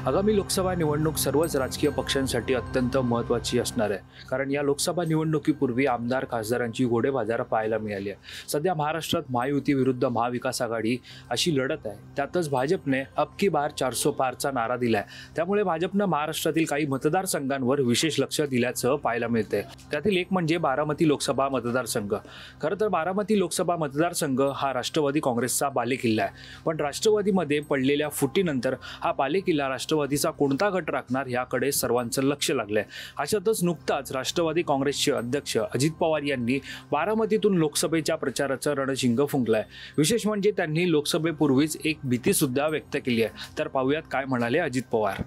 आगामी लोकसभा निवडणूक सर्वच राजकीय पक्षांसाठी अत्यंत महत्त्वाची असणार आहे, कारण या लोकसभा निवडणुकीपूर्वी आमदार खासदारांची घोडेबाजार पाहायला मिळाली आहे। सध्या महाराष्ट्रात महायुती विरुद्ध महाविकास आघाडी अशी लढत आहे। त्यातच भाजपने अब की बार 400 पारचा नारा दिलाय। त्यामुळे भाजपने महाराष्ट्रातील काही मतदारसंघांवर विशेष लक्ष दिल्याचं पाहायला मिळते। त्यातील एक म्हणजे बारामती लोकसभा मतदारसंघ। खरं तर बारामती लोकसभा मतदारसंघ हा राष्ट्रवादी काँग्रेसचा बालेकिल्ला आहे, पण राष्ट्रवादीमध्ये पडलेल्या फुटीनंतर हा बालेकिल्ला राष्ट्रवादीचा कोणता गट राखणार याकडे सर्वांचं लक्ष लागलंय। अशातच नुकताच राष्ट्रवादी काँग्रेसचे अध्यक्ष अजित पवार यांनी बारामतीतून लोकसभेच्या प्रचाराचं रणशिंग फुंकलंय। विशेष म्हणजे त्यांनी लोकसभेपूर्वीच एक भीती सुद्धा व्यक्त केली आहे। तर पाहूयात काय म्हणाले अजित पवार।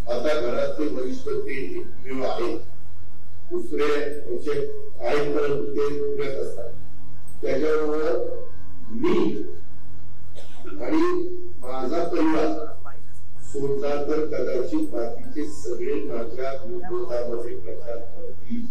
आता घरातले वरिष्ठ ते एकमेव आहे, दुसरे आहेत परंतु ते पुण्यात असतात। त्याच्यामुळे मी आणि माझा परिवार सोडला तर कदाचित बाकीचे सगळे माझ्या विरोधामध्ये प्रचार करतील।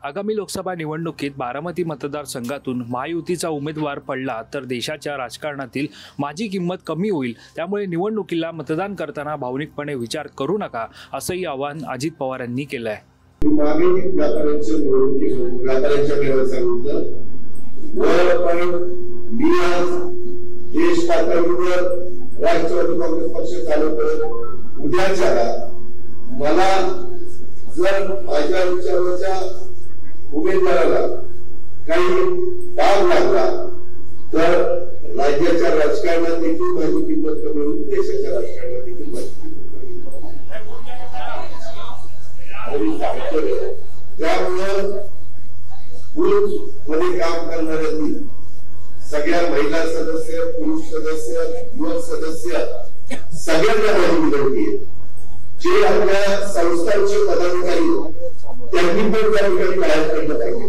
आगामी लोकसभा निवडणुकीत बारामती मतदारसंघातून महायुतीचा उमेदवार पडला तर देशाच्या राजकारणातील माझी किंमत कमी होईल। त्यामुळे निवडणुकीला मतदान करताना भावनिकपणे विचार करू नका, असंही आवाहन अजित पवार यांनी केलं आहे। राष्ट्रवादी काँग्रेस पक्ष चालू करत उद्याच्याला मला जर माझ्या विचाराच्या उमेदवाराला काही दाब लागला तर राज्याच्या राजकारणात देखील माझी किंमत कमी होईल, देशाच्या राजकारणात देखील माझी किंमत कमी होईल। त्यामुळे बूथ मध्ये काम करणाऱ्यांनी सगळ्या महिला सदस्य, पुरुष सदस्य, युवक सदस्य सगळ्यांना माझी विनंती आहे, जे आपल्या संस्थांचे पदाधिकारी त्यांनी पण त्या ठिकाणी बाहेर पडलं पाहिजे।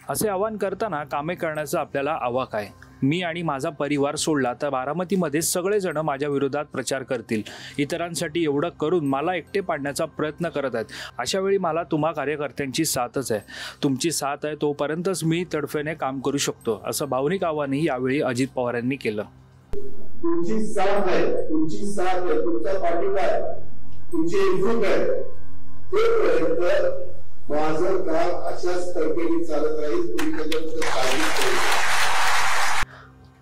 असे आवाहन करताना कामे करण्याचं आपल्याला आवाक आहे। मी आणि माझा परिवार सोडला तर बारामतीमध्ये सगळेजण माझ्या विरोधात प्रचार करतील। इतरांसाठी एवढं करून मला एकटे पाडण्याचा प्रयत्न करत आहेत। अशा वेळी मला तुम्हा कार्यकर्त्यांची साथच आहे। तुमची साथ आहे तोपर्यंतच मी तडफेने काम करू शकतो, असं भावनिक आवाहनही यावेळी अजित पवार यांनी केलं। तुमची साथ आहे, तुमची साथ आहे, तुमचा पाठिंबा आहे, तुमची एकजूट आहे, तोपर्यंत माझं काम अशाच तडफेने चालत राहील। तुम्ही त्याच्याबद्दल काळजी करू नका।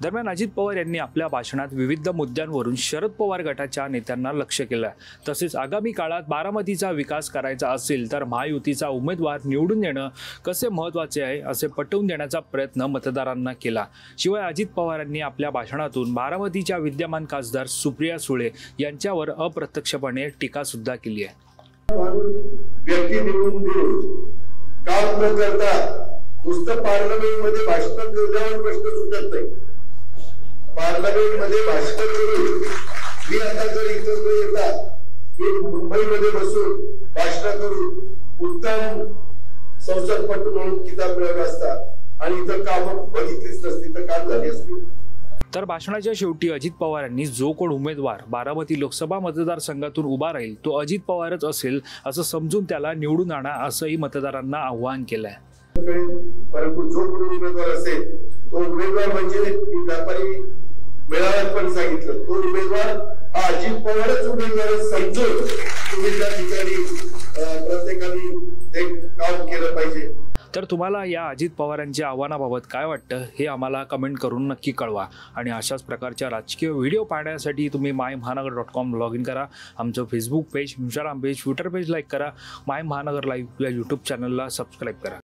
दरम्यान अजित पवार यांनी आपल्या भाषणात विविध मुद्द्यांवरून शरद पवार गटाच्या नेत्यांना लक्ष केलं। तसेच आगामी काळात बारामतीचा विकास करायचा असेल तर महायुतीचा उमेदवार निवडून देणं कसे महत्त्वाचे आहे असे पटवून देण्याचा प्रयत्न मतदारांना केला। शिवाय अजित पवार यांनी आपल्या भाषणातून बारामतीच्या विद्यमान खासदार सुप्रिया सुळे यांच्यावर अप्रत्यक्षपणे टीका सुद्धा केली आहे। व्यक्ती निवडून देऊन काम न करता नुसतं पार्लमेंटमध्ये भाषण करण्यावर प्रश्न सुटत नाही। पार्लमेंटमध्ये भाषण करून मी आता जर इतर येतात मी मुंबईमध्ये बसून भाषण करून उत्तम संसदपटू म्हणून किताब मिळवले असतात आणि इतर काम बघितलीच नसती तर काम झाली असती। तर भाषणाच्या शेवटी अजित पवार यांनी जो कोण उमेदवार बारामती लोकसभा मतदारसंघातून उभा राहील तो अजित पवारच असेल असं समजून त्याला निवडून आणा, असंही मतदारांना आवाहन केलं आहे। परंतु जो कोण उमेदवार असेल तो उमेदवार म्हणजे व्यापारी मेळाव्यात पण सांगितलं, तो उमेदवार हा अजित पवारच उमेदवार समजून तुम्ही त्या ठिकाणी प्रत्येकाने ते काम केलं पाहिजे। तर तुम्हाला या अजित पवारांच्या आव्हानाबाबत काय वाटतं हे आम्हाला कमेंट करून नक्की कळवा. आणि अशाच प्रकारच्या राजकीय व्हिडिओ पाहण्यासाठी तुम्ही MyMahanagar.com लॉग इन करा. आमचं Facebook page, Instagram page, Twitter page like करा. माय महानगर लाईव्ह या यूट्यूब चॅनलला सबस्क्राईब करा.